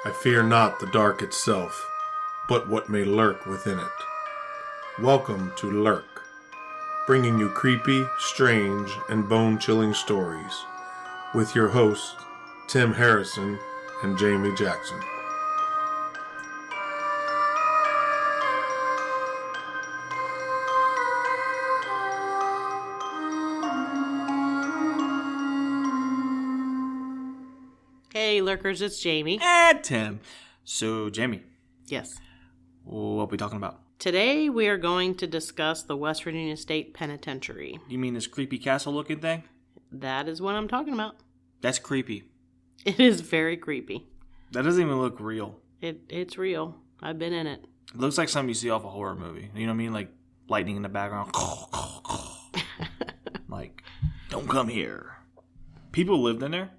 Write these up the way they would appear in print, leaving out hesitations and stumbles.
I fear not the dark itself, but what may lurk within it. Welcome to Lurk, bringing you creepy, strange, and bone-chilling stories, with your hosts, Tim Harrison and Jamie Jackson. Hey, Lurkers, it's Jamie. And Tim. So, Jamie, Yes. what are we talking about? Today we are going to discuss the West Virginia State Penitentiary. You mean this creepy castle-looking thing? That is what I'm talking about. That's creepy. It is very creepy. That doesn't even look real. It's real. I've been in it. It looks like something you see off a horror movie. You know what I mean? Like lightning in the background. Like, don't come here. People lived in there?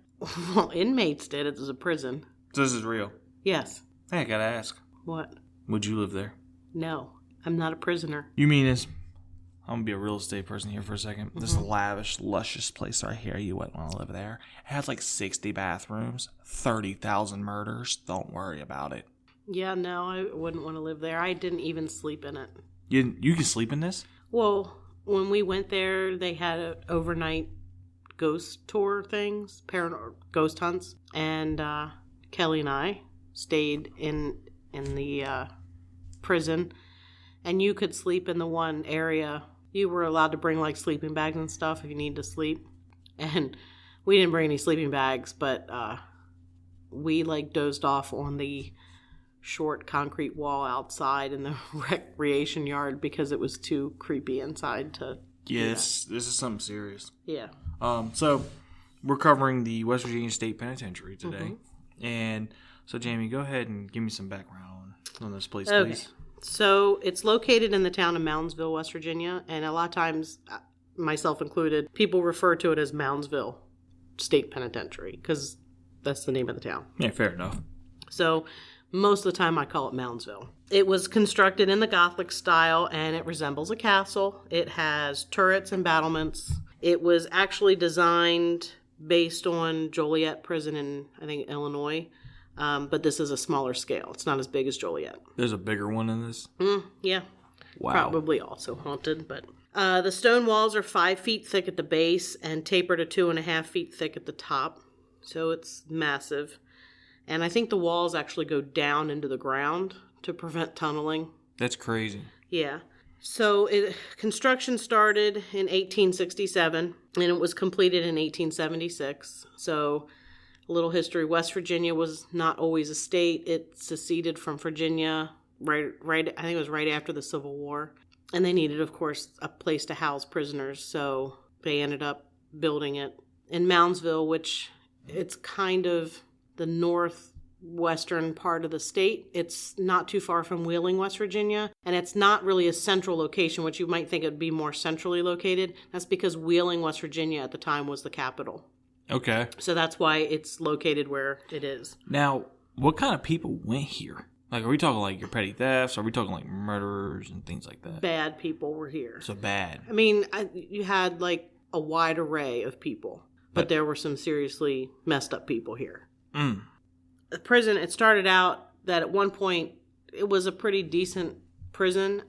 Well, inmates did. It was a prison. So this is real. Yes. Hey, I gotta ask. What? Would you live there? No. I'm not a prisoner. You mean this... I'm gonna be a real estate person here for a second. This lavish, luscious place right here, you wouldn't want to live there. It has like 60 bathrooms, 30,000 murders. Don't worry about it. Yeah, no, I wouldn't want to live there. I didn't even sleep in it. You can sleep in this? Well, when we went there, they had overnight ghost tour things, ghost hunts, and Kelly and I stayed in the prison, and you could sleep in the one area. You were allowed to bring like sleeping bags and stuff if you needed to sleep, and we didn't bring any sleeping bags, but we like dozed off on the short concrete wall outside in the recreation yard because it was too creepy inside to... Yes, this is something serious. Yeah. So we're covering the West Virginia State Penitentiary today. And so, Jamie, go ahead and give me some background on this place, please. So it's located in the town of Moundsville, West Virginia, and a lot of times, myself included, people refer to it as Moundsville State Penitentiary because that's the name of the town. Yeah, fair enough. So most of the time I call it Moundsville. It was constructed in the Gothic style, and it resembles a castle. It has turrets and battlements. It was actually designed based on Joliet Prison in, I think, Illinois. But this is a smaller scale. It's not as big as Joliet. There's a bigger one in this? Yeah. Wow. Probably also haunted, but... the stone walls are 5 feet thick at the base and taper to 2.5 feet thick at the top. So it's massive. And I think the walls actually go down into the ground to prevent tunneling. That's crazy. Yeah. So construction started in 1867, and it was completed in 1876. So... a little history. West Virginia was not always a state. It seceded from Virginia right. I think it was right after the Civil War. And they needed, of course, a place to house prisoners. So they ended up building it in Moundsville, which it's kind of the northwestern part of the state. It's not too far from Wheeling, West Virginia. And it's not really a central location, which you might think it would be more centrally located. That's because Wheeling, West Virginia at the time was the capital. Okay. So that's why it's located where it is. Now, what kind of people went here? Like, are we talking like your petty thefts? Are we talking like murderers and things like that? Bad people were here. So bad. I mean, you had like a wide array of people, but there were some seriously messed up people here. The prison, it started out that at one point it was a pretty decent prison.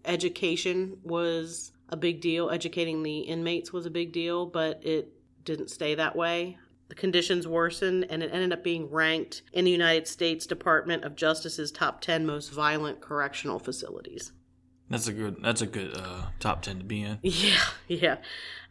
Education was a big deal. Educating the inmates was a big deal, but it didn't stay that way. The conditions worsened, and it ended up being ranked in the United States Department of Justice's top 10 most violent correctional facilities. That's a good top 10 to be in. Yeah.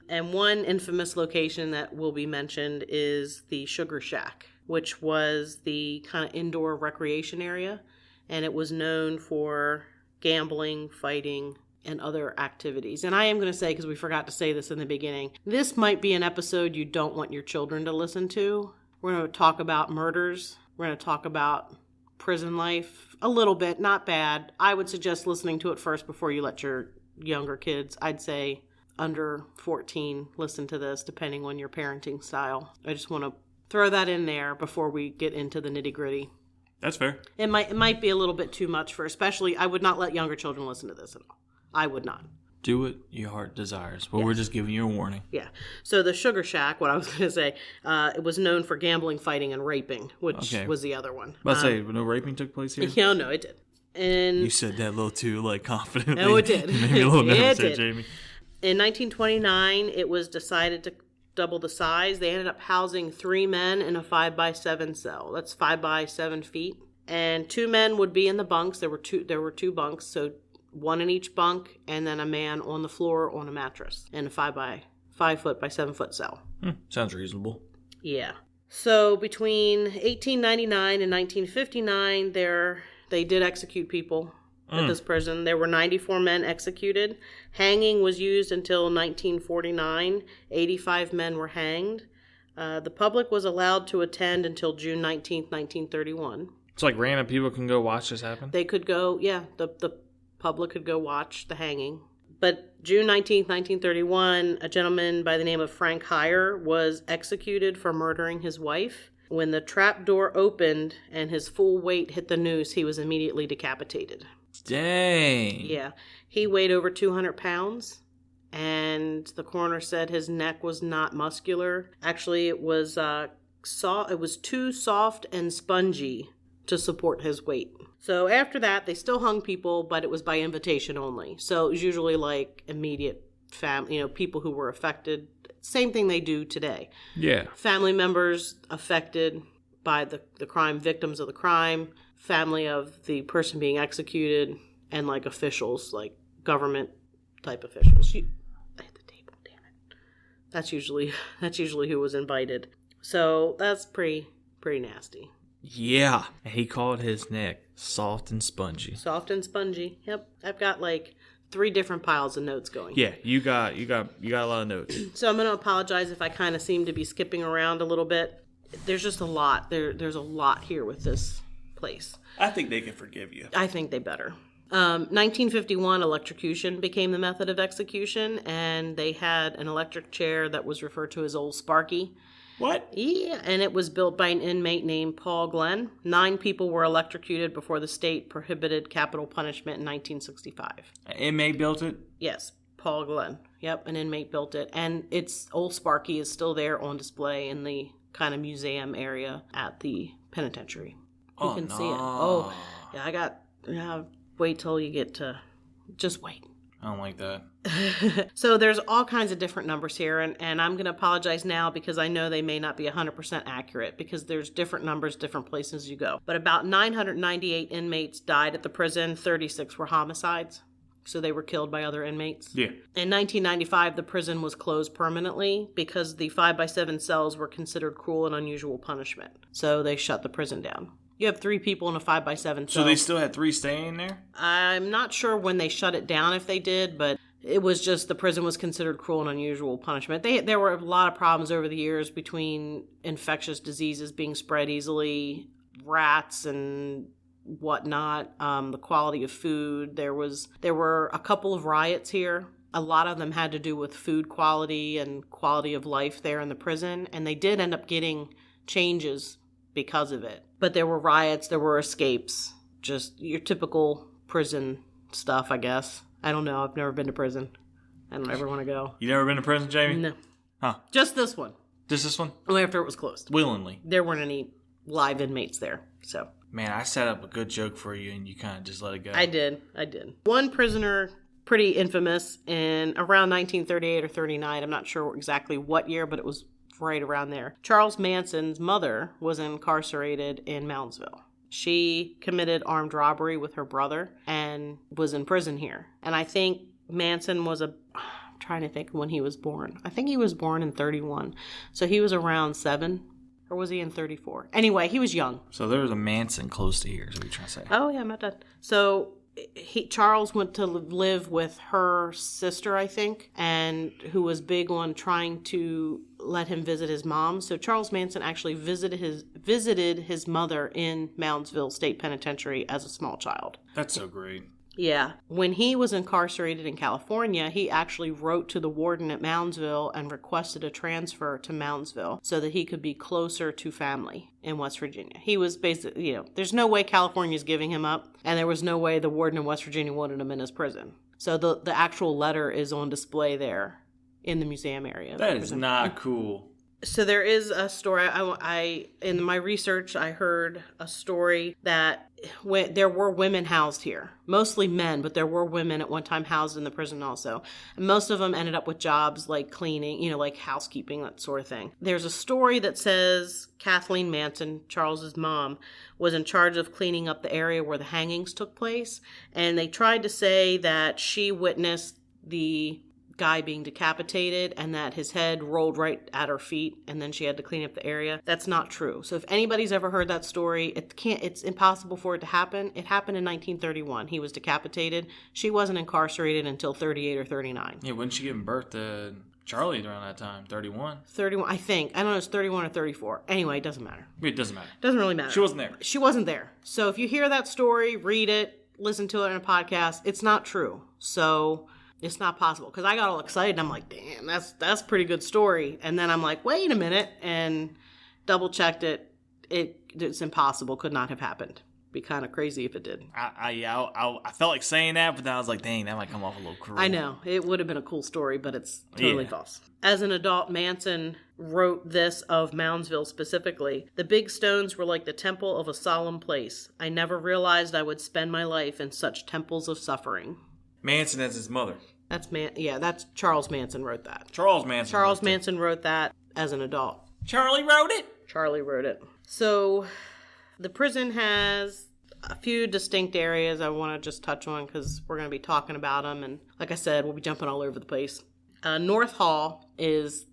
And one infamous location that will be mentioned is the Sugar Shack, which was the kind of indoor recreation area, and it was known for gambling, fighting, and other activities. And I am going to say, because we forgot to say this in the beginning, this might be an episode you don't want your children to listen to. We're going to talk about murders. We're going to talk about prison life a little bit, not bad. I would suggest listening to it first before you let your younger kids, I'd say under 14, listen to this, depending on your parenting style. I just want to throw that in there before we get into the nitty-gritty. That's fair. It might be a little bit too much for, especially, I would not let younger children listen to this at all. I would not. Do what your heart desires. Well, Yes. we're just giving you a warning. Yeah. So the Sugar Shack, what I was going to say, it was known for gambling, fighting, and raping, which was the other one. Let's say, no raping took place here? Yeah, no, it did. And You said that a little too, confidently. No, it did. Made me a little nervous there, did. Jamie. In 1929, it was decided to double the size. They ended up housing 3 men in a 5x7 cell. That's 5 by 7 feet. And 2 men would be in the bunks. There were two bunks, so 1 in each bunk, and then a man on the floor on a mattress in a 5 foot by 7 foot cell. Sounds reasonable. Yeah. So between 1899 and 1959, they did execute people at this prison. There were 94 men executed. Hanging was used until 1949. 85 men were hanged. The public was allowed to attend until June 19th, 1931. It's like random people can go watch this happen? They could go, the public could go watch the hanging. But June 19th, 1931, a gentleman by the name of Frank Heyer was executed for murdering his wife. When the trap door opened and his full weight hit the noose, he was immediately decapitated. Dang. Yeah. He weighed over 200 pounds, and the coroner said his neck was not muscular. Actually, it was too soft and spongy to support his weight. So after that, they still hung people, but it was by invitation only. So it was usually like immediate people who were affected. Same thing they do today. Yeah. Family members affected by the crime, victims of the crime, family of the person being executed, and like officials, like government type officials. I hit the table, damn it. That's usually who was invited. So that's pretty nasty. Yeah. He called his neck soft and spongy. Soft and spongy. Yep. I've got like 3 different piles of notes going. Yeah, you got a lot of notes. So I'm going to apologize if I kind of seem to be skipping around a little bit. There's just a lot. There's a lot here with this place. I think they can forgive you. I think they better. 1951, electrocution became the method of execution, and they had an electric chair that was referred to as Old Sparky. What? Yeah, and it was built by an inmate named Paul Glenn. 9 people were electrocuted before the state prohibited capital punishment in 1965. An inmate built it? Yes, Paul Glenn. Yep, an inmate built it. And it's Old Sparky is still there on display in the kind of museum area at the penitentiary. You can see it. Oh, yeah, wait till you get to, just wait. I don't like that. So there's all kinds of different numbers here, and I'm going to apologize now because I know they may not be 100% accurate because there's different numbers, different places you go. But about 998 inmates died at the prison. 36 were homicides, so they were killed by other inmates. Yeah. In 1995, the prison was closed permanently because the 5x7 cells were considered cruel and unusual punishment. So they shut the prison down. You have 3 people in a 5x7 cell. So they still had 3 staying there? I'm not sure when they shut it down if they did, but it was just the prison was considered cruel and unusual punishment. There were a lot of problems over the years between infectious diseases being spread easily, rats and whatnot, the quality of food. There were a couple of riots here. A lot of them had to do with food quality and quality of life there in the prison, and they did end up getting changes because of it. But there were riots, there were escapes, just your typical prison stuff, I guess. I don't know. I've never been to prison. I don't ever want to go. You never been to prison, Jamie? No. Huh. Just this one. Just this one? Only after it was closed. Willingly. There weren't any live inmates there, so. Man, I set up a good joke for you and you kind of just let it go. I did. One prisoner, pretty infamous, in around 1938 or 39. I'm not sure exactly what year, but it was right around there. Charles Manson's mother was incarcerated in Moundsville. She committed armed robbery with her brother and was in prison here. And I think Manson was I'm trying to think when he was born. I think he was born in 31. So he was around 7. Or was he in 34? Anyway, he was young. So there was a Manson close to here, is what you're trying to say. Oh, yeah, I'm not done. So Charles went to live with her sister, I think, and who was big on trying to let him visit his mom. So Charles Manson actually visited his mother in Moundsville State Penitentiary as a small child. That's so great. Yeah. When he was incarcerated in California, he actually wrote to the warden at Moundsville and requested a transfer to Moundsville so that he could be closer to family in West Virginia. He was basically, there's no way California's giving him up, and there was no way the warden in West Virginia wanted him in his prison. So the actual letter is on display there in the museum area. That is not cool. So there is a story. I in my research, I heard a story that there were women housed here, mostly men, but there were women at one time housed in the prison also. And most of them ended up with jobs like cleaning, like housekeeping, that sort of thing. There's a story that says Kathleen Manson, Charles's mom, was in charge of cleaning up the area where the hangings took place, and they tried to say that she witnessed the guy being decapitated and that his head rolled right at her feet and then she had to clean up the area. That's not true. So if anybody's ever heard that story, it's impossible for it to happen. It happened in 1931. He was decapitated. She wasn't incarcerated until 38 or 39. Yeah, when she gave birth to Charlie around that time? 31? 31, I think. I don't know, it's 31 or 34. Anyway, it doesn't matter. It doesn't matter. Doesn't really matter. She wasn't there. She wasn't there. So if you hear that story, read it, listen to it in a podcast, it's not true. So it's not possible. Because I got all excited and I'm like, damn, that's a pretty good story. And then I'm like, wait a minute, and double checked it. It's impossible. Could not have happened. Be kind of crazy if it did. I felt like saying that, but then I was like, dang, that might come off a little cruel. I know. It would have been a cool story, but it's totally false. As an adult, Manson wrote this of Moundsville specifically. The big stones were like the temple of a solemn place. I never realized I would spend my life in such temples of suffering. Manson as his mother. That's Charles Manson wrote that. Charles Manson wrote that as an adult. Charlie wrote it. So the prison has a few distinct areas I want to just touch on because we're going to be talking about them. And like I said, we'll be jumping all over the place. North Hall is,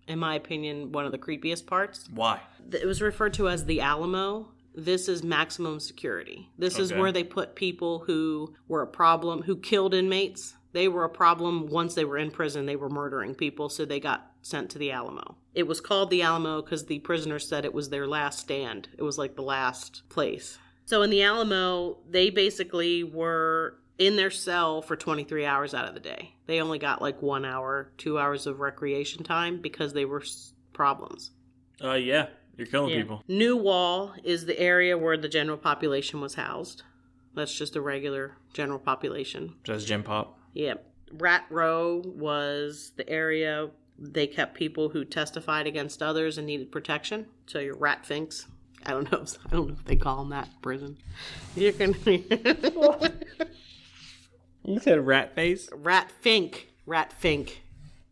in my opinion, one of the creepiest parts. Why? It was referred to as the Alamo. This is maximum security. This is where they put people who were a problem, who killed inmates. They were a problem once they were in prison. They were murdering people, so they got sent to the Alamo. It was called the Alamo because the prisoners said it was their last stand. It was like the last place. So in the Alamo, they basically were in their cell for 23 hours out of the day. They only got like 1 hour, 2 hours of recreation time because they were problems. Yeah. You're killing people. New Wall is the area where the general population was housed. That's just a regular general population. Just Gen Pop. Yep. Rat Row was the area they kept people who testified against others and needed protection. So your rat finks. I don't know if they call them that in prison. You can. You said rat face? Rat fink.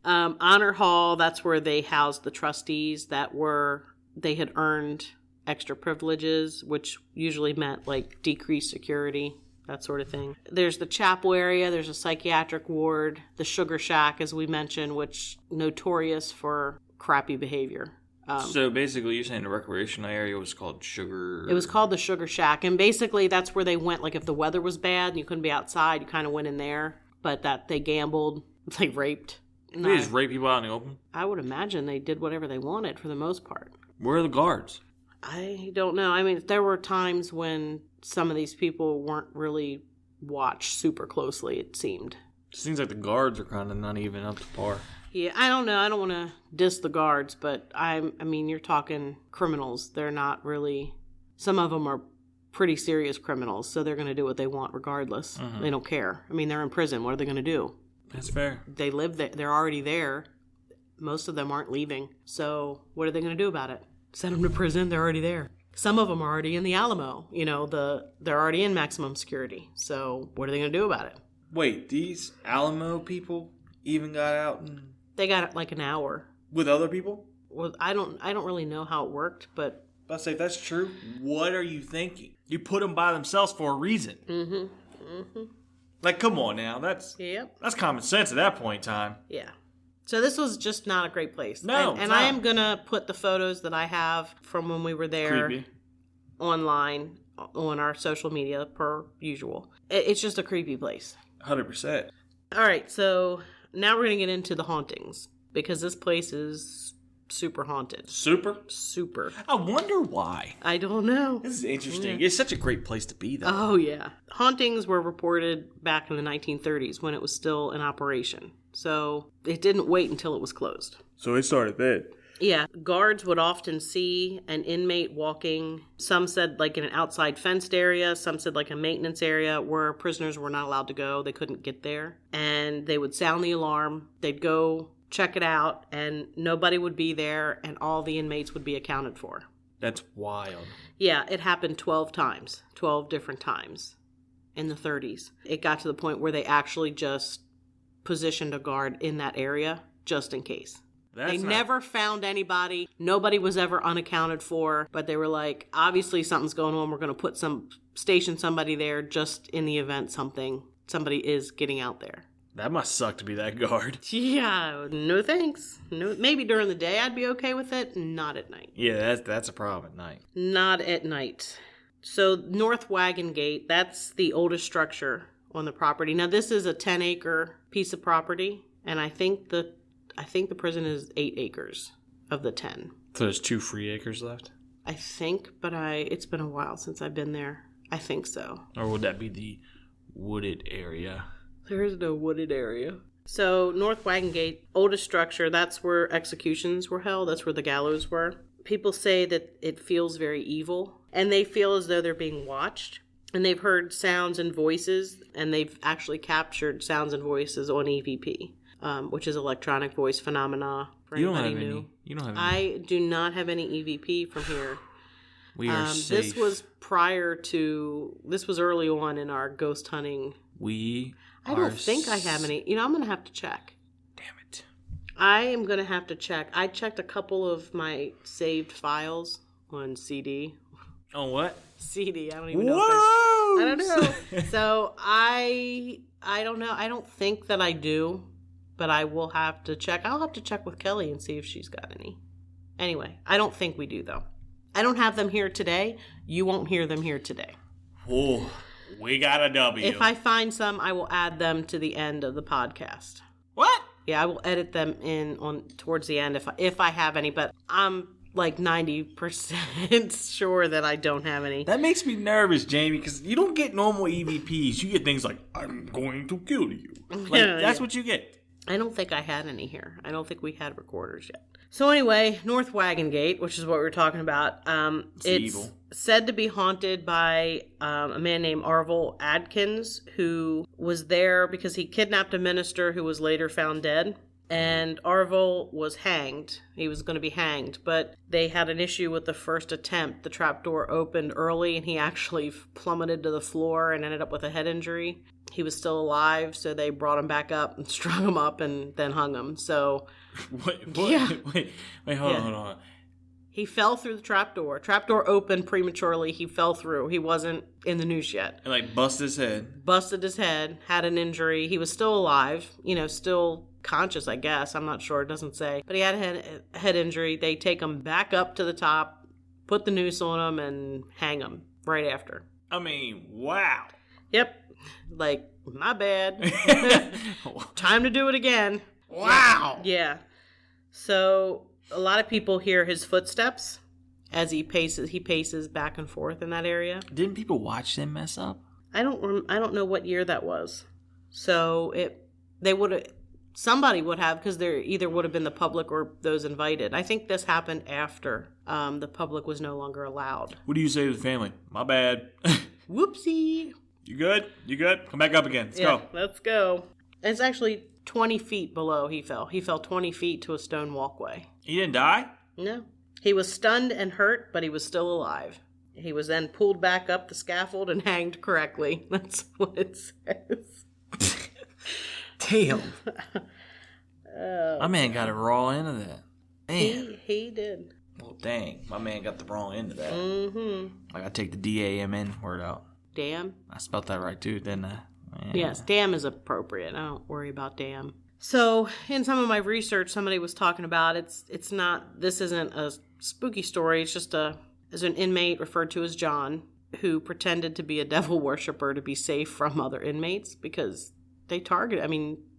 Honor Hall. That's where they housed the trustees they had earned extra privileges, which usually meant like decreased security, that sort of thing. There's the chapel area. There's a psychiatric ward. The Sugar Shack, as we mentioned, which notorious for crappy behavior. So basically you're saying the recreational area was called Sugar... It was called the Sugar Shack. And basically that's where they went. Like if the weather was bad and you couldn't be outside, you kind of went in there. But that they gambled. They raped. They just rape people out in the open? I would imagine they did whatever they wanted for the most part. Where are the guards? I don't know. I mean, there were times when some of these people weren't really watched super closely, it seemed. It seems like the guards are kind of not even up to par. Yeah, I don't know. I don't want to diss the guards, but I mean, you're talking criminals. They're not really... Some of them are pretty serious criminals, so they're going to do what they want regardless. Mm-hmm. They don't care. I mean, they're in prison. What are they going to do? That's fair. They live there. They're already there. Most of them aren't leaving. So what are they going to do about it? Send them to prison? They're already there. Some of them are already in the Alamo. They're already in maximum security. So what are they going to do about it? Wait, these Alamo people even got out? They got like an hour. With other people? Well, I don't really know how it worked, but... I'll say if that's true, what are you thinking? You put them by themselves for a reason. Like, come on now. That's common sense at that point in time. Yeah. So this was just not a great place. No, and I am going to put the photos that I have from when we were there online on our social media per usual. It's just a creepy place. 100%. All right, so now we're going to get into the hauntings because this place is super haunted. Super. I wonder why. I don't know. This is interesting. It's such a great place to be, though. Oh, yeah. Hauntings were reported back in the 1930s when it was still in operation. So it didn't wait until it was closed. So it started then. Yeah, guards would often see an inmate walking. Some said like in an outside fenced area. Some said like a maintenance area where prisoners were not allowed to go. They couldn't get there. And they would sound the alarm. They'd go check it out, and nobody would be there, and all the inmates would be accounted for. That's wild. Yeah, it happened 12 times, 12 different times in the 30s. It got to the point where they actually just positioned a guard in that area just in case. They never found anybody. Nobody was ever unaccounted for, but they were like, obviously something's going on. We're going to station somebody there just in the event somebody is getting out there. That must suck to be that guard. Yeah, no thanks. No, maybe during the day I'd be okay with it, not at night. Yeah, that's a problem at night. Not at night. So North Wagon Gate, that's the oldest structure on the property. Now this is a 10-acre piece of property, and I think the prison is 8 acres of the 10. So there's 2 free acres left? I think, but it's been a while since I've been there. I think so. Or would that be the wooded area? There is no wooded area. So North Wagon Gate, oldest structure, that's where executions were held. That's where the gallows were. People say that it feels very evil, and they feel as though they're being watched. And they've heard sounds and voices, and they've actually captured sounds and voices on EVP. Which is electronic voice phenomena. For anybody new. You don't have any. I do not have any EVP from here. We are safe. This was early on in our ghost hunting. I don't think I have any. I'm going to have to check. Damn it. I am going to have to check. I checked a couple of my saved files on CD. On what? CD. I don't even know. Whoa! I don't know. So I don't know. I don't think that I do. But I will have to check. I'll have to check with Kelly and see if she's got any. Anyway, I don't think we do, though. I don't have them here today. You won't hear them here today. Oh, we got a W. If I find some, I will add them to the end of the podcast. What? Yeah, I will edit them in towards the end if I have any. But I'm like 90% sure that I don't have any. That makes me nervous, Jamie, because you don't get normal EVPs. You get things like, I'm going to kill you. That's what you get. I don't think I had any here. I don't think we had recorders yet. So anyway, North Wagon Gate, which is what we were talking about, it's evil. Said to be haunted by a man named Arvil Adkins, who was there because he kidnapped a minister who was later found dead. And Arvil was hanged. He was going to be hanged, but they had an issue with the first attempt. The trapdoor opened early, and he actually plummeted to the floor and ended up with a head injury. He was still alive, so they brought him back up and strung him up and then hung him. So, wait, hold on. He fell through the trapdoor. Trapdoor opened prematurely. He fell through. He wasn't in the noose yet. And busted his head. Busted his head, had an injury. He was still alive, still conscious, I guess. I'm not sure. It doesn't say. But he had a head injury. They take him back up to the top, put the noose on him, and hang him right after. I mean, wow. Yep. My bad. Time to do it again. Wow. Yeah. So a lot of people hear his footsteps as he paces back and forth in that area. Didn't people watch him mess up? I don't know what year that was. So somebody would have, because there either would have been the public or those invited. I think this happened after the public was no longer allowed. What do you say to the family? My bad. Whoopsie. You good? Come back up again. Let's go. Let's go. It's actually 20 feet below he fell. He fell 20 feet to a stone walkway. He didn't die? No. He was stunned and hurt, but he was still alive. He was then pulled back up the scaffold and hanged correctly. That's what it says. Damn. My man got a raw end of that. Man. He did. Well, dang. My man got the wrong end of that. Mm-hmm. I gotta take the D-A-M-N word out. Damn. I spelled that right, too, didn't I? Yeah. Yes, damn is appropriate. I don't worry about damn. So, in some of my research, somebody was talking about this isn't a spooky story. It's just as an inmate referred to as John, who pretended to be a devil worshiper to be safe from other inmates because they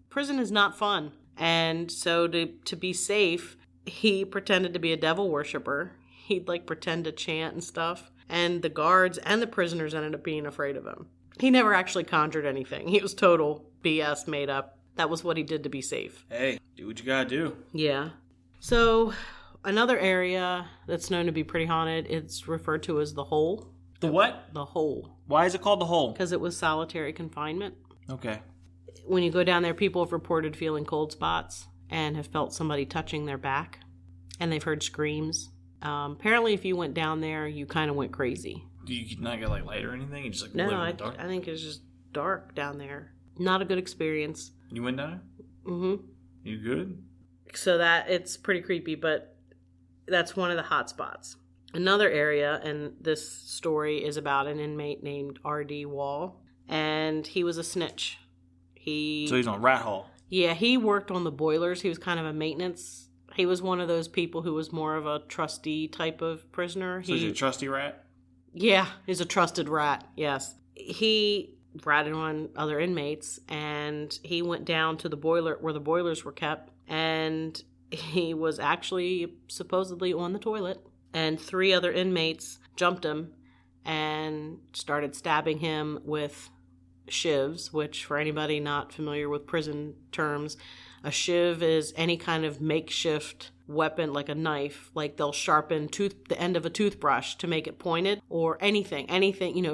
prison is not fun. And so to be safe, he pretended to be a devil worshiper. He'd pretend to chant and stuff. And the guards and the prisoners ended up being afraid of him. He never actually conjured anything. He was total BS made up. That was what he did to be safe. Hey, do what you gotta do. Yeah. So Another area that's known to be pretty haunted, it's referred to as the Hole. The what? The Hole. Why is it called the Hole? Because it was solitary confinement. Okay. When you go down there, people have reported feeling cold spots and have felt somebody touching their back. And they've heard screams. Apparently, if you went down there, you kind of went crazy. Do you not get like light or anything? You just like No, live in the dark? I think it's just dark down there. Not a good experience. You went down there? Mm-hmm. You good? So that, it's pretty creepy, but that's one of the hot spots. Another area, and this story is about an inmate named R.D. Wall, and he was a snitch. So he's on rat hole. Yeah, he worked on the boilers. He was kind of a maintenance. He was one of those people who was more of a trustee type of prisoner. So he's a trusty rat? Yeah, he's a trusted rat, yes. He ratted on other inmates, and he went down to the boiler where the boilers were kept, and he was actually supposedly on the toilet, and 3 other inmates jumped him and started stabbing him with shivs, which for anybody not familiar with prison terms, a shiv is any kind of makeshift weapon, like a knife. Like they'll sharpen the end of a toothbrush to make it pointed, or anything,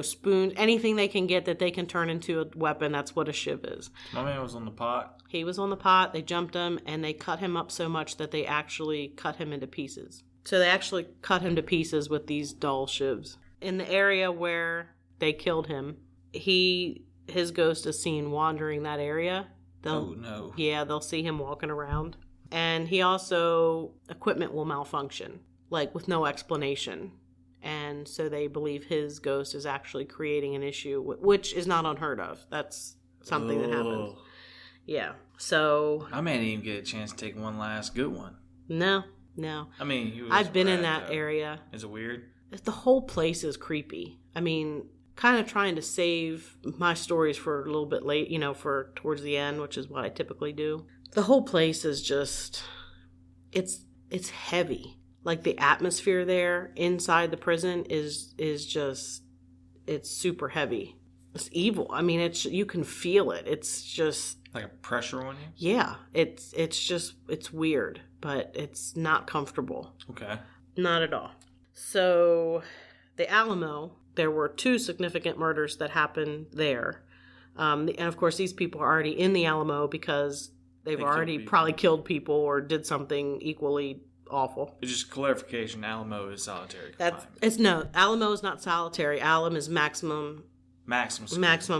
spoon, anything they can get that they can turn into a weapon. That's what a shiv is. My man was on the pot. He was on the pot. They jumped him, and they cut him up so much that they actually cut him into pieces. So they actually cut him to pieces with these dull shivs. In the area where they killed him, his ghost is seen wandering that area. Oh, no. Yeah, they'll see him walking around. And equipment will malfunction, like with no explanation. And so they believe his ghost is actually creating an issue, which is not unheard of. That's something that happens. Yeah. So I may not even get a chance to take one last good one. No. I mean, I've been in that area. Is it weird? The whole place is creepy. I mean, kind of trying to save my stories for a little bit late, for towards the end, which is what I typically do. The whole place is just, it's heavy. Like the atmosphere there inside the prison is just, it's super heavy. It's evil. I mean, you can feel it. It's just like a pressure on you? Yeah. It's weird, but it's not comfortable. Okay. Not at all. So the Alamo, there were 2 significant murders that happened there. And of course, these people are already in the Alamo because they've already probably killed people or did something equally awful. It's just clarification, Alamo is solitary confinement. No, Alamo is not solitary. Alamo is maximum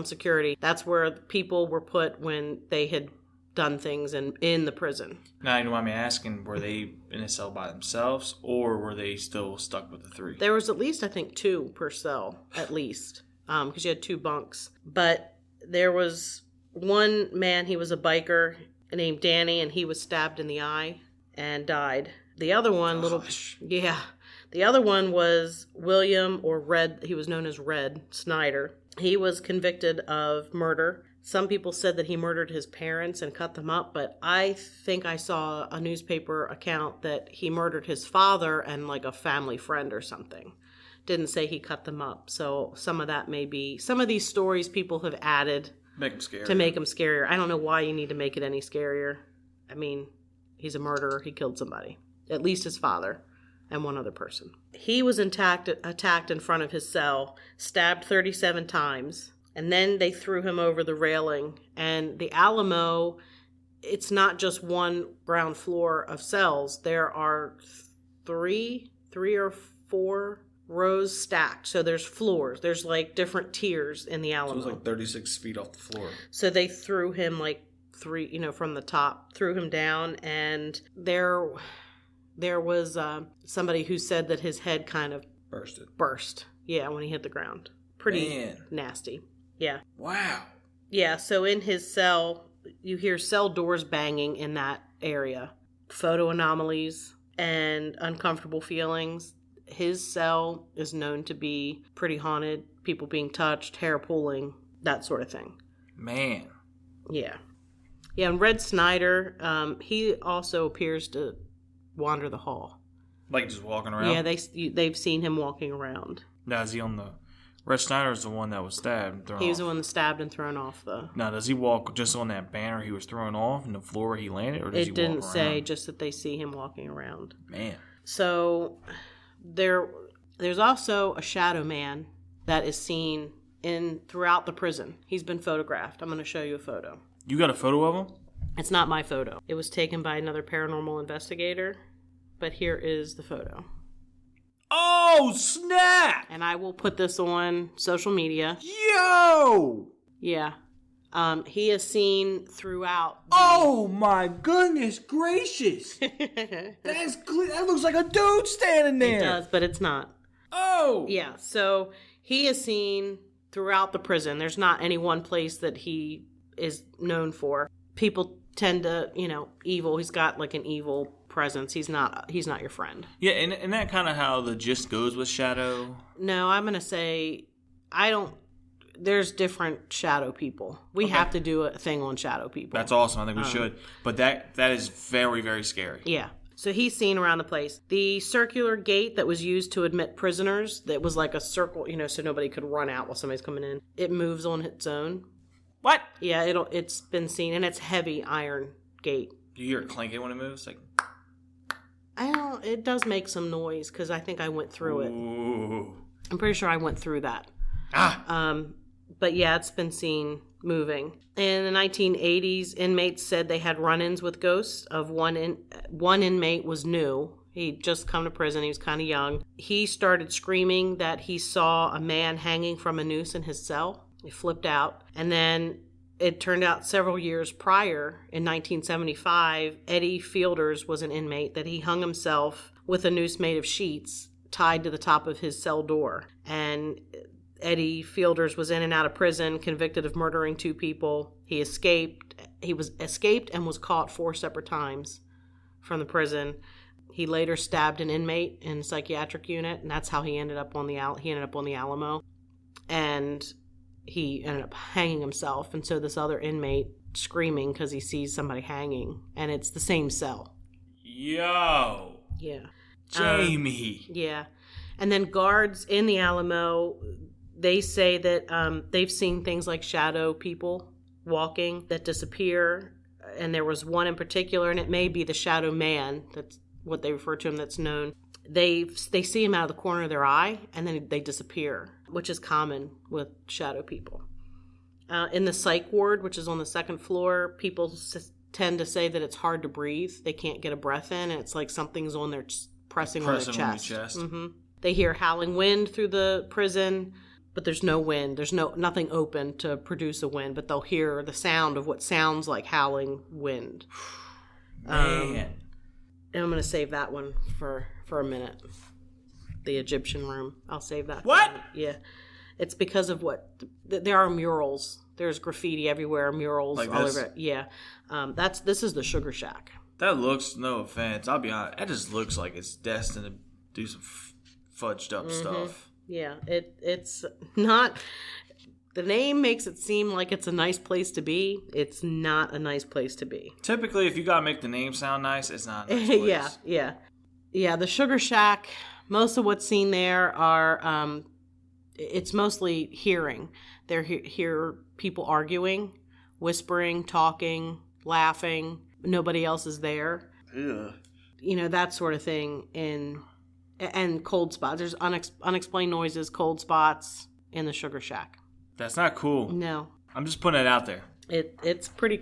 security. That's where people were put when they had done things in the prison. Now, you know what I'm asking, were they in a cell by themselves, or were they still stuck with the 3? There was at least, I think, 2 per cell, at least, because you had 2 bunks. But there was one man, he was a biker named Danny, and he was stabbed in the eye and died. The other one, the other one was William, or Red, he was known as Red Snyder. He was convicted of murder. Some people said that he murdered his parents and cut them up, but I think I saw a newspaper account that he murdered his father and like a family friend or something. Didn't say he cut them up. So some of that may be, some of these stories people have added to make them scarier. I don't know why you need to make it any scarier. I mean, he's a murderer. He killed somebody. At least his father and one other person. He was attacked in front of his cell, stabbed 37 times. And then they threw him over the railing. And the Alamo, it's not just one ground floor of cells. There are three or four rows stacked. So there's floors. There's like different tiers in the Alamo. So it was like 36 feet off the floor. So they threw him like from the top, threw him down. And there was somebody who said that his head kind of burst. Yeah, when he hit the ground. Pretty nasty. Yeah. Wow. Yeah, so in his cell, you hear cell doors banging in that area. Photo anomalies and uncomfortable feelings. His cell is known to be pretty haunted. People being touched, hair pulling, that sort of thing. Man. Yeah. Yeah, and Red Snyder, he also appears to wander the hall. Like just walking around? Yeah, they've seen him walking around. Now, is he on the... Red Snyder's the one that was stabbed and thrown off. He was the one that stabbed and thrown off, though. Now, does he walk just on that banner he was thrown off and the floor where he landed, or does he walk around? It didn't say, just that they see him walking around. Man. So there's also a shadow man that is seen throughout the prison. He's been photographed. I'm going to show you a photo. You got a photo of him? It's not my photo. It was taken by another paranormal investigator, but here is the photo. Oh, snap! And I will put this on social media. Yo! Yeah. He is seen throughout. Oh my goodness gracious! That looks like a dude standing there. It does, but it's not. Oh! Yeah, so he is seen throughout the prison. There's not any one place that he is known for. People tend to, evil. He's got like an evil presence. He's not your friend. Yeah, and that kind of how the gist goes with Shadow. No, I'm going to say there's different shadow people. We have to do a thing on shadow people. That's awesome. I think we should. But that is very, very scary. Yeah. So he's seen around the place. The circular gate that was used to admit prisoners, that was like a circle, so nobody could run out while somebody's coming in. It moves on its own. What? Yeah, it's been seen, and it's heavy iron gate. Do you hear it clanking when it moves? Like, it does make some noise because I think I went through it. Ooh. I'm pretty sure I went through that. But yeah, it's been seen moving. In the 1980s, inmates said they had run-ins with ghosts. One inmate was new. He'd just come to prison. He was kind of young. He started screaming that he saw a man hanging from a noose in his cell. He flipped out. And then it turned out several years prior, in 1975, Eddie Fielders was an inmate that he hung himself with a noose made of sheets tied to the top of his cell door. And Eddie Fielders was in and out of prison, convicted of murdering 2 people. He escaped. He was escaped and was caught 4 separate times from the prison. He later stabbed an inmate in a psychiatric unit, and that's how he ended up on the Alamo. And he ended up hanging himself, and so this other inmate screaming because he sees somebody hanging, and it's the same cell. Yo! Yeah. Jamie! Yeah. And then guards in the Alamo, they say that they've seen things like shadow people walking that disappear, and there was one in particular, and it may be the shadow man, that's what they refer to him, that's known. They see him out of the corner of their eye, and then they disappear, which is common with shadow people. In the psych ward, which is on the 2nd floor, people tend to say that it's hard to breathe. They can't get a breath in, and it's like something's on their pressing on their chest. Mm-hmm. They hear howling wind through the prison, but there's no wind. There's nothing open to produce a wind, but they'll hear the sound of what sounds like howling wind. Man. And I'm going to save that one for a minute. The Egyptian room. I'll save that. What? Yeah. It's because of there are murals. There's graffiti everywhere, murals like all this? over it. Yeah. This is the Sugar Shack. That looks, no offense, I'll be honest, that just looks like it's destined to do some fudged up stuff. Yeah. It's not... The name makes it seem like it's a nice place to be. It's not a nice place to be. Typically, if you gotta make the name sound nice, it's not a nice place. Yeah, the Sugar Shack, most of what's seen there are, it's mostly hearing. They hear people arguing, whispering, talking, laughing. Nobody else is there. Ugh. That sort of thing. And cold spots. There's unexplained noises, cold spots in the Sugar Shack. That's not cool. No. I'm just putting it out there. It's pretty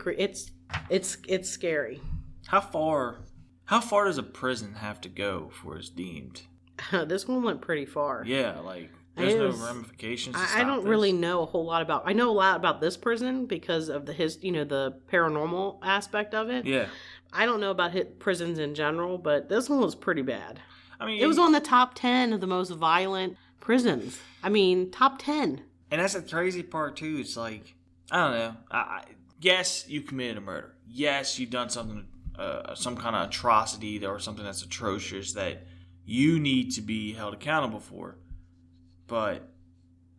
it's scary. How far does a prison have to go before it's deemed? This one went pretty far. Yeah, like there's no ramifications. I don't really know a whole lot about. I know a lot about this prison because of the paranormal aspect of it. Yeah. I don't know about prisons in general, but this one was pretty bad. I mean, it was on the top 10 of the most violent prisons. I mean, top 10. And that's the crazy part too. It's like, I don't know. Yes, you committed a murder. Yes, you've done something, some kind of atrocity or something that's atrocious that you need to be held accountable for. But,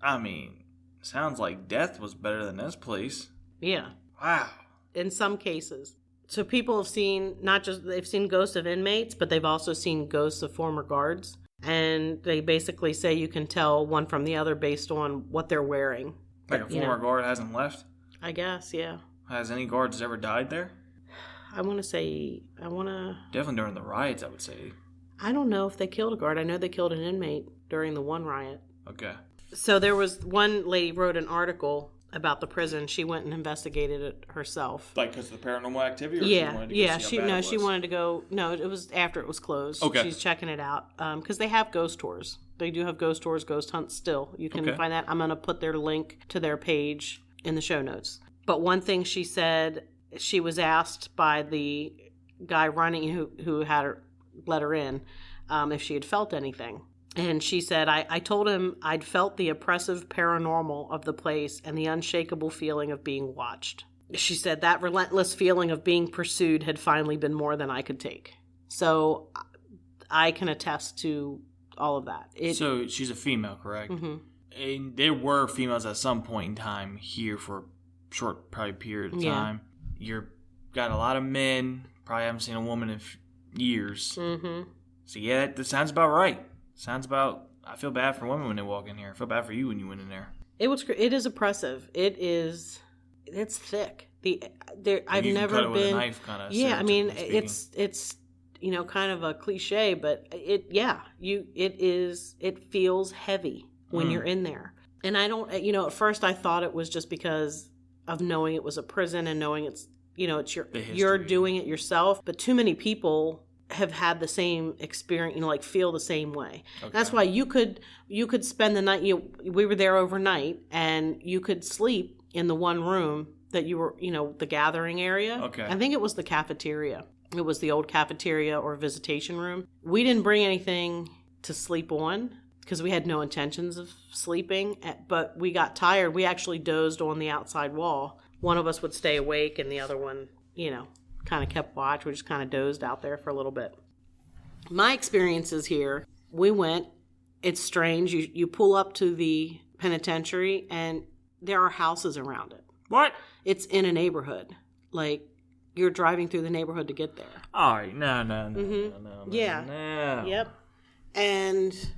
I mean, sounds like death was better than this place. Yeah. Wow. In some cases. So people have seen, they've seen ghosts of inmates, but they've also seen ghosts of former guards. And they basically say you can tell one from the other based on what they're wearing. Like a former guard hasn't left? I guess, yeah. Has any guards ever died there? Definitely during the riots, I would say. I don't know if they killed a guard. I know they killed an inmate during the one riot. Okay. So there was one lady wrote an article about the prison. She went and investigated it herself. Like because of the paranormal activity? Or Yeah, she wanted to yeah. go see how bad it was? She wanted to go. No, it was after it was closed. Okay. She's checking it out because they have ghost tours. They do have ghost tours, ghost hunts still. You can find that. I'm going to put their link to their page in the show notes. But one thing she said, she was asked by the guy running who had her, let her in if she had felt anything. And she said, I told him I'd felt the oppressive paranormal of the place and the unshakable feeling of being watched. She said that relentless feeling of being pursued had finally been more than I could take. So I can attest to all of that. So she's a female, correct? Mm-hmm. And there were females at some point in time here for a short probably period of time. You're got a lot of men, probably haven't seen a woman in years. Mm-hmm. So yeah, that sounds about right. Sounds about, I feel bad for women when they walk in here. I feel bad for you when you went in there. It is oppressive. It's thick. I've you never can cut it been. With a knife, kind of. Yeah, I mean, it's kind of a cliche, but it feels heavy when you're in there. And I don't, at first I thought it was just because of knowing it was a prison and knowing it's you're doing it yourself. But too many people have had the same experience, feel the same way. Okay. That's why you could spend the night. We were there overnight, and you could sleep in the one room that you were, the gathering area. Okay. I think it was the cafeteria. It was the old cafeteria or visitation room. We didn't bring anything to sleep on because we had no intentions of sleeping, but we got tired. We actually dozed on the outside wall. One of us would stay awake and the other one, kind of kept watch. We just kind of dozed out there for a little bit. My experiences here, we went, it's strange. You pull up to the penitentiary and there are houses around it. What? It's in a neighborhood. Like, you're driving through the neighborhood to get there. All right. No. Yeah. No. Yep. And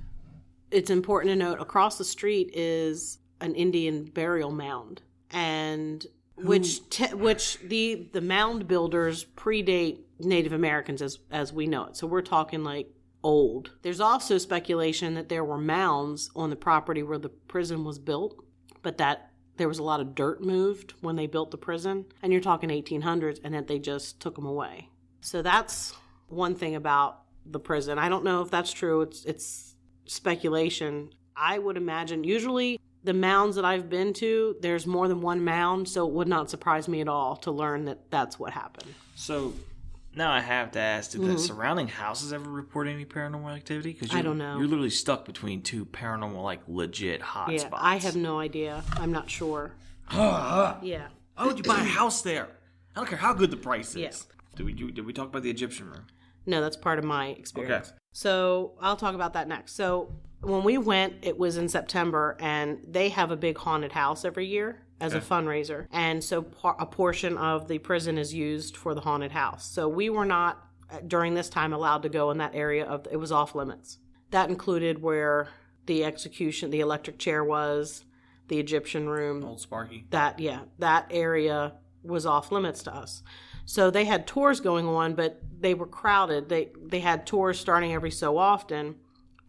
it's important to note, across the street is an Indian burial mound. And which the mound builders predate Native Americans as we know it. So we're talking like old. There's also speculation that there were mounds on the property where the prison was built, but that there was a lot of dirt moved when they built the prison. And you're talking 1800s, and that they just took them away. So that's one thing about the prison. I don't know if that's true. It's speculation. I would imagine usually the mounds that I've been to, there's more than one mound, so it would not surprise me at all to learn that that's what happened. So now I have to ask, did the surrounding houses ever report any paranormal activity? Because I don't know. You're literally stuck between two paranormal, legit hot spots. I have no idea. I'm not sure. Yeah. Why would you buy a house there? I don't care how good the price is. Yeah. Did we talk about the Egyptian room? No, that's part of my experience. Okay. So I'll talk about that next. So when we went, it was in September, and they have a big haunted house every year as a fundraiser. And so a portion of the prison is used for the haunted house. So we were not, during this time, allowed to go in that area it was off limits. That included where the electric chair was, the Egyptian room. Old Sparky. That area was off limits to us. So they had tours going on, but they were crowded. They had tours starting every so often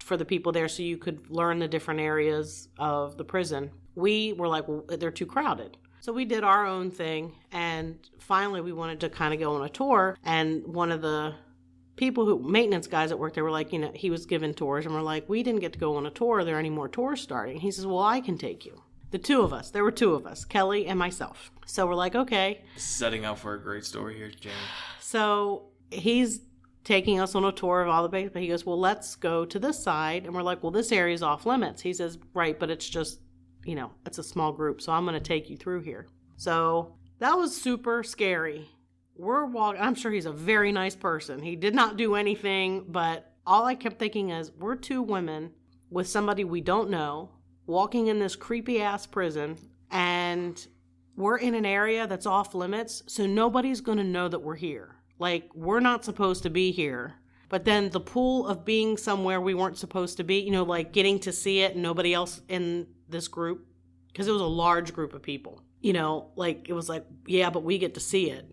for the people there, so you could learn the different areas of the prison. We were like, well, they're too crowded. So we did our own thing, and finally we wanted to kind of go on a tour, and one of the maintenance guys that worked there were like, he was giving tours, and we're like, we didn't get to go on a tour. Are there any more tours starting? He says, well, I can take you. There were two of us, Kelly and myself. So we're like, okay. Setting up for a great story here, Jamie. So he's taking us on a tour of all the bases, but he goes, well, let's go to this side. And we're like, well, this area is off limits. He says, right, but it's just, it's a small group, so I'm going to take you through here. So that was super scary. We're walking. I'm sure he's a very nice person. He did not do anything, but all I kept thinking is, we're two women with somebody we don't know walking in this creepy-ass prison, and we're in an area that's off limits, so nobody's going to know that we're here. Like, we're not supposed to be here. But then the pool of being somewhere we weren't supposed to be, getting to see it and nobody else in this group, because it was a large group of people. It was like, yeah, but we get to see it.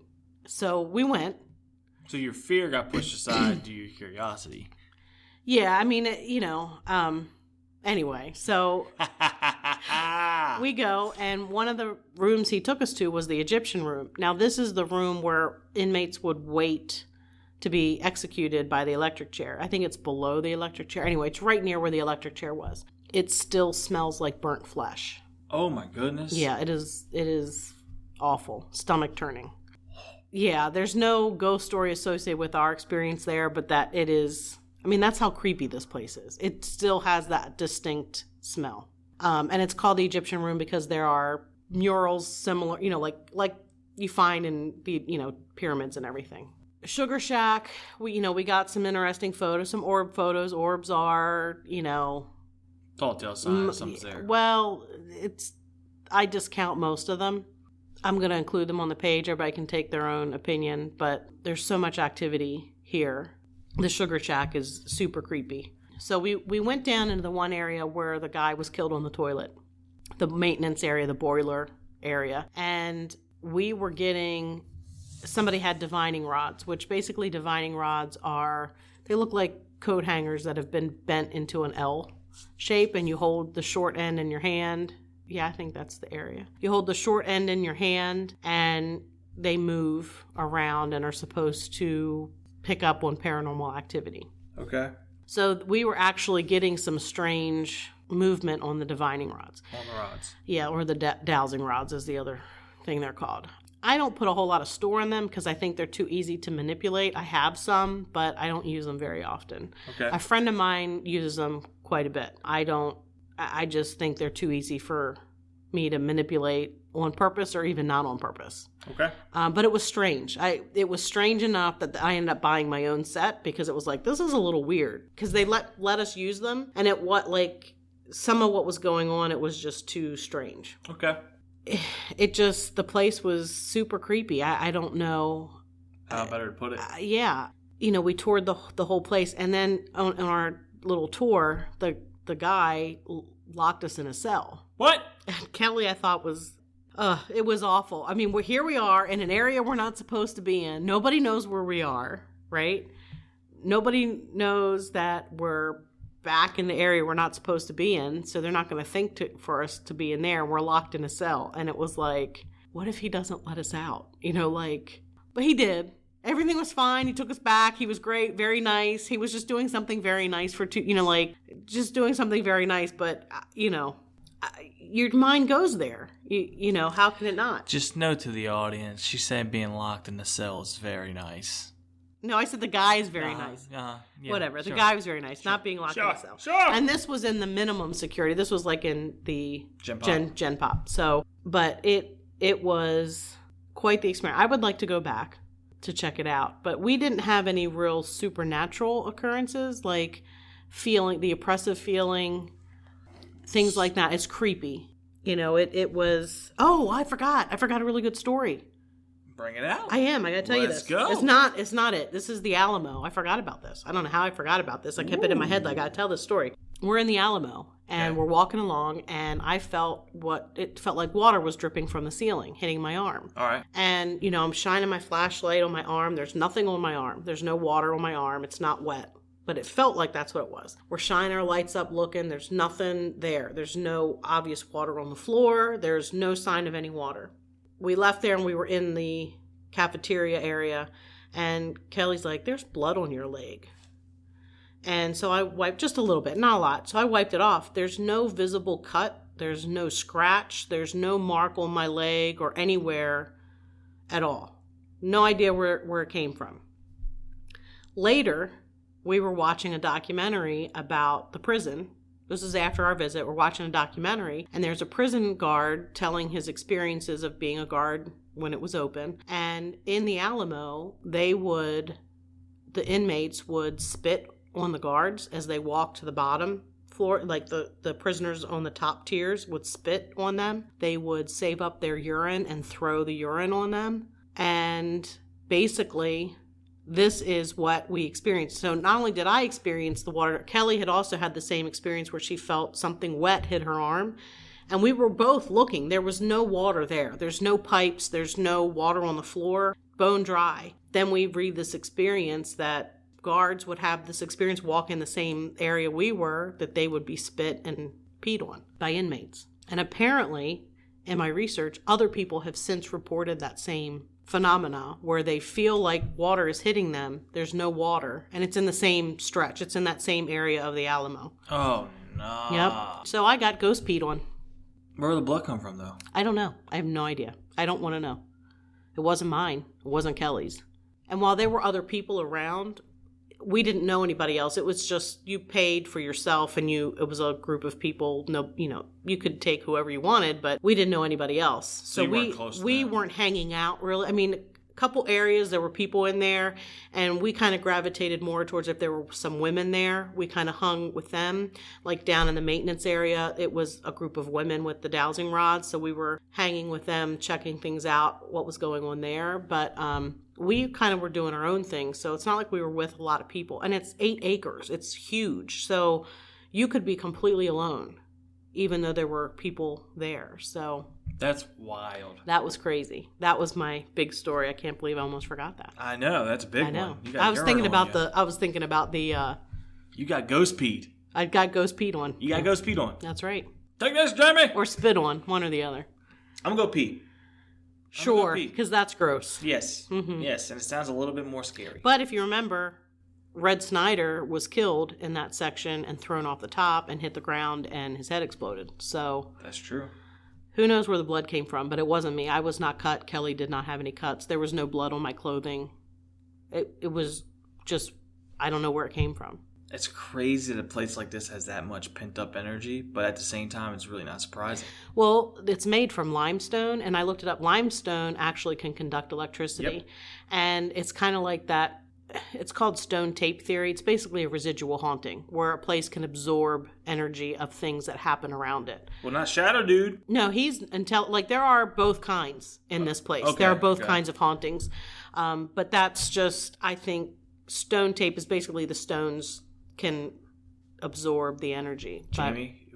So we went. So your fear got pushed aside to your curiosity. Yeah, I mean, anyway, so we go, and one of the rooms he took us to was the Egyptian room. Now, this is the room where inmates would wait to be executed by the electric chair. I think it's below the electric chair. Anyway, it's right near where the electric chair was. It still smells like burnt flesh. Oh my goodness. Yeah, it is awful. Stomach turning. Yeah, there's no ghost story associated with our experience there, but that it is... I mean, that's how creepy this place is. It still has that distinct smell. And it's called the Egyptian room because there are murals similar, like you find in the, pyramids and everything. Sugar Shack, we got some interesting photos, some orb photos. Orbs are, Telltale signs, something's there. Well, I discount most of them. I'm going to include them on the page. Everybody can take their own opinion, but there's so much activity here. The Sugar Shack is super creepy. So we went down into the one area where the guy was killed on the toilet, the maintenance area, the boiler area. And we were somebody had divining rods, which basically divining rods they look like coat hangers that have been bent into an L shape, and you hold the short end in your hand. Yeah, I think that's the area. You hold the short end in your hand, and they move around and are supposed to pick up on paranormal activity. Okay. So we were actually getting some strange movement on the divining rods. On the rods. Yeah, or the dowsing rods is the other thing they're called. I don't put a whole lot of store in them because I think they're too easy to manipulate. I have some, but I don't use them very often. Okay. A friend of mine uses them quite a bit. I just think they're too easy for me to manipulate on purpose or even not on purpose. Okay. But it was strange. It was strange enough that I ended up buying my own set because it was like, this is a little weird. Because they let us use them, and some of what was going on, it was just too strange. Okay. The place was super creepy. I don't know how better to put it. Yeah. We toured the whole place, and then on our little tour, the guy locked us in a cell. What? And Kelly, I thought it was awful. I mean, here we are in an area we're not supposed to be in. Nobody knows where we are, right? Nobody knows that we're back in the area we're not supposed to be in, so they're not going to think for us to be in there. We're locked in a cell. And it was like, what if he doesn't let us out? But he did. Everything was fine. He took us back. He was great, very nice. He was just doing something very nice just doing something very nice, but, your mind goes there. How can it not? Just note to the audience, she said being locked in the cell is very nice. No, I said the guy is very nice. Yeah, whatever. Sure. The guy was very nice, not being locked in a cell. Sure. And this was in the minimum security. This was like in the Gen Pop. So, but it was quite the experience. I would like to go back to check it out. But we didn't have any real supernatural occurrences, like the oppressive feeling, things like that. It's creepy. It was... Oh, I forgot a really good story. Bring it out. I gotta tell you this. Let's go. It's not it. This is the Alamo. I forgot about this. I don't know how I forgot about this. I kept it in my head. I gotta tell this story. We're in the Alamo, and we're walking along, and I felt it felt like water was dripping from the ceiling, hitting my arm. All right. And, I'm shining my flashlight on my arm. There's nothing on my arm. There's no water on my arm. It's not wet. But it felt like that's what it was. We're shining our lights up looking. There's nothing there. There's no obvious water on the floor. There's no sign of any water. We left there and we were in the cafeteria area, and Kelly's like, there's blood on your leg. And so I wiped just a little bit, not a lot. So I wiped it off. There's no visible cut. There's no scratch. There's no mark on my leg or anywhere at all. No idea where it came from. Later, we were watching a documentary about the prison. This is after our visit. We're watching a documentary, and there's a prison guard telling his experiences of being a guard when it was open. And in the Alamo, the inmates would spit on the guards as they walked to the bottom floor. Like the prisoners on the top tiers would spit on them. They would save up their urine and throw the urine on them. And basically, this is what we experienced. So not only did I experience the water, Kelly had also had the same experience where she felt something wet hit her arm. And we were both looking. There was no water there. There's no pipes. There's no water on the floor. Bone dry. Then we read this experience that guards would have this experience walk in the same area we were, that they would be spit and peed on by inmates. And apparently, in my research, other people have since reported that same phenomena where they feel like water is hitting them. There's no water, and it's in the same stretch. It's in that same area of the Alamo. Oh, no. Yep. So I got ghost peed on. Where did the blood come from, though? I don't know. I have no idea. I don't want to know. It wasn't mine. It wasn't Kelly's. And while there were other people around, we didn't know anybody else. It was just, you paid for yourself, and it was a group of people. No, you could take whoever you wanted, but we didn't know anybody else. So we weren't hanging out really. I mean, a couple areas there were people in there, and we kind of gravitated more towards, if there were some women there, we kind of hung with them. Like down in the maintenance area, it was a group of women with the dowsing rods, so we were hanging with them, checking things out, what was going on there. But we kind of were doing our own thing, so it's not like we were with a lot of people. And it's 8 acres. It's huge. So you could be completely alone, even though there were people there. So that's wild. That was crazy. That was my big story. I can't believe I almost forgot that. I know, that's a big one. I was thinking about the You got ghost peed. I got ghost peed on. You got ghost peed on. That's right. Take this, Jamie. Or spit on, one or the other. I'm gonna go pee. Sure, because that's gross. Yes. Mm-hmm. Yes, and it sounds a little bit more scary. But if you remember, Red Snyder was killed in that section and thrown off the top and hit the ground, and his head exploded. So that's true. Who knows where the blood came from, but it wasn't me. I was not cut. Kelly did not have any cuts. There was no blood on my clothing. It was just, I don't know where it came from. It's crazy that a place like this has that much pent-up energy, but at the same time, it's really not surprising. Well, it's made from limestone, and I looked it up. Limestone actually can conduct electricity, yep. And it's kind of like that. It's called stone tape theory. It's basically a residual haunting, where a place can absorb energy of things that happen around it. Well, not Shadow Dude. No, there are both kinds in this place. Okay, there are both kinds of hauntings. But that's just, I think, stone tape is basically the stones can absorb the energy. Jamie,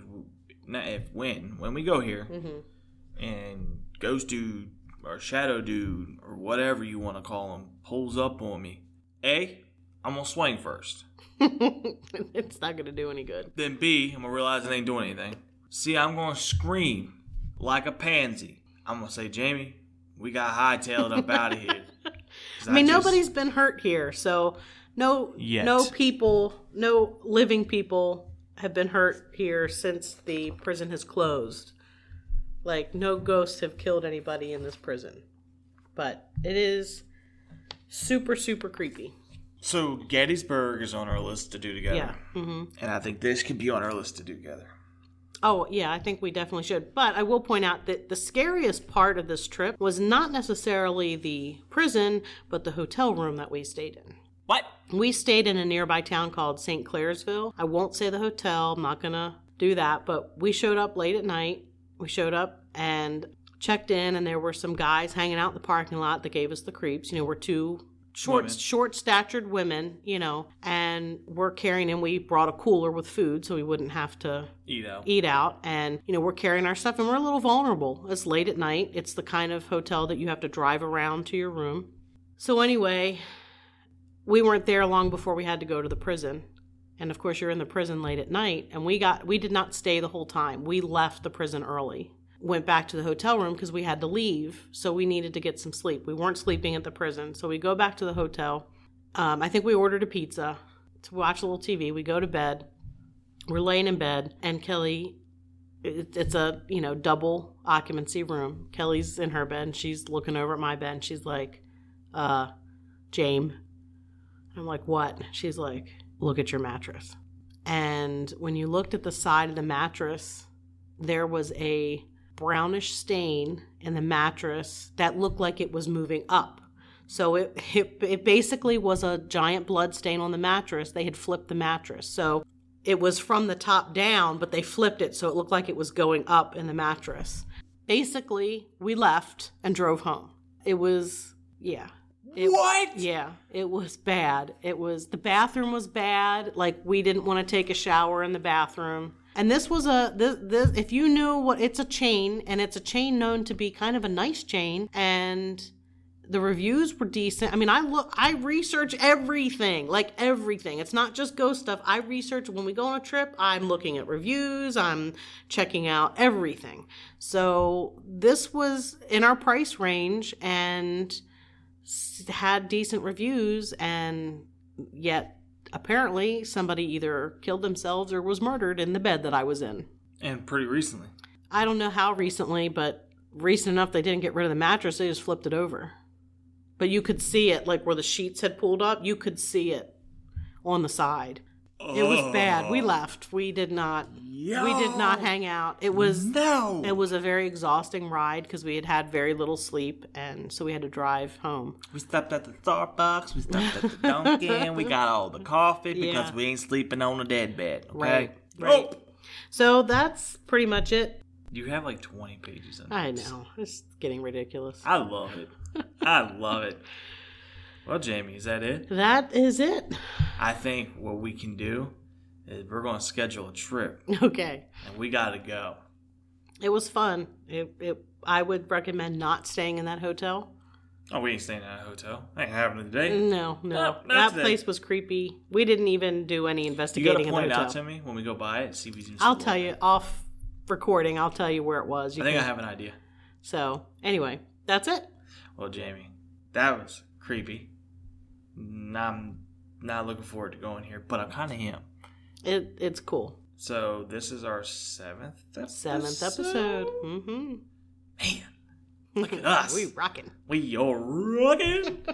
when we go here, mm-hmm. and Ghost Dude or Shadow Dude or whatever you want to call him pulls up on me, A, I'm going to swing first. It's not going to do any good. Then B, I'm going to realize it ain't doing anything. C, I'm going to scream like a pansy. I'm going to say, Jamie, we got hightailed up out of here. I mean, nobody's been hurt here, so no living people have been hurt here since the prison has closed. Like, no ghosts have killed anybody in this prison. But it is super, super creepy. So Gettysburg is on our list to do together. Yeah. Mm-hmm. And I think this could be on our list to do together. Oh, yeah, I think we definitely should. But I will point out that the scariest part of this trip was not necessarily the prison, but the hotel room that we stayed in. What? We stayed in a nearby town called St. Clairsville. I won't say the hotel. I'm not going to do that. But we showed up late at night. We showed up and checked in, and there were some guys hanging out in the parking lot that gave us the creeps. We're two short-statured women, and we're carrying in. We brought a cooler with food so we wouldn't have to eat out. And, we're carrying our stuff, and we're a little vulnerable. It's late at night. It's the kind of hotel that you have to drive around to your room. So anyway, we weren't there long before we had to go to the prison. And, of course, you're in the prison late at night. And we did not stay the whole time. We left the prison early. Went back to the hotel room because we had to leave, so we needed to get some sleep. We weren't sleeping at the prison, so we go back to the hotel. I think we ordered a pizza to watch a little TV. We go to bed. We're laying in bed, and Kelly, it's a double occupancy room. Kelly's in her bed, and she's looking over at my bed, and she's like, Jame. I'm like, what? She's like, look at your mattress. And when you looked at the side of the mattress, there was a brownish stain in the mattress that looked like it was moving up. So it basically was a giant blood stain on the mattress. They had flipped the mattress. So it was from the top down, but they flipped it so it looked like it was going up in the mattress. Basically, we left and drove home. It was, yeah. What? Yeah, it was bad. The bathroom was bad. Like, we didn't want to take a shower in the bathroom. And this was this if you knew what, it's a chain, and it's a chain known to be kind of a nice chain, and The reviews were decent. I mean, I research everything, like everything. It's not just ghost stuff. I research when we go on a trip. I'm looking at reviews. I'm checking out everything. So this was in our price range and had decent reviews, and yet apparently somebody either killed themselves or was murdered in the bed that I was in. And pretty recently. I don't know how recently, but recent enough they didn't get rid of the mattress. They just flipped it over. But you could see it, like where the sheets had pulled up, you could see it on the side. It was bad. We left. We did not. Yo. We did not hang out. It was No. It was a very exhausting ride because we had very little sleep, and so we had to drive home. We stopped at the Starbucks. We stopped at the Dunkin'. We got all the coffee because we ain't sleeping on a dead bed. Okay? Right. Oh. So that's pretty much it. You have like 20 pages of I this. know. It's getting ridiculous. I love it. I love it. Well, Jamie, is that it? That is it. I think what we can do is we're going to schedule a trip, Okay. and we got to go. It was fun. I would recommend not staying in that hotel. Oh, we ain't staying in a hotel. Ain't happening today. No. Not That today. place was creepy. We didn't even do any You investigating got to in the point it hotel. out to me when we go by it. See if he's. I'll tell you off recording. I'll tell you where it was. I think I have an idea. So anyway, that's it. Well, Jamie, that was creepy. I'm not looking forward to going here, but I kind of am. It's cool. So this is our 7th episode. 7th episode. Mm-hmm. Man, look at us. We rocking. We are rocking.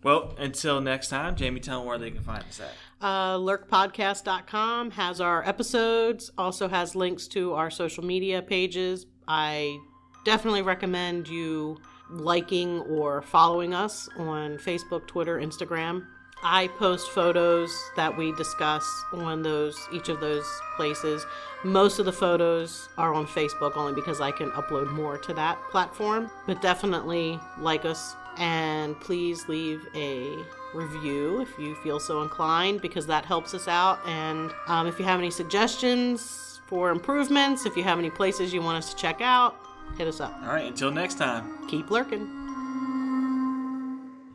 Well, until next time, Jamie, tell them where they can find us at. Lurkpodcast.com has our episodes, also has links to our social media pages. I definitely recommend you liking or following us on Facebook, Twitter, Instagram. I post photos that we discuss on each of those places. Most of the photos are on Facebook only because I can upload more to that platform. But definitely like us, and please leave a review if you feel so inclined, because that helps us out. And if you have any suggestions for improvements, if you have any places you want us to check out, hit us up. All right, until next time. Keep lurking.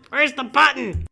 Where's the button?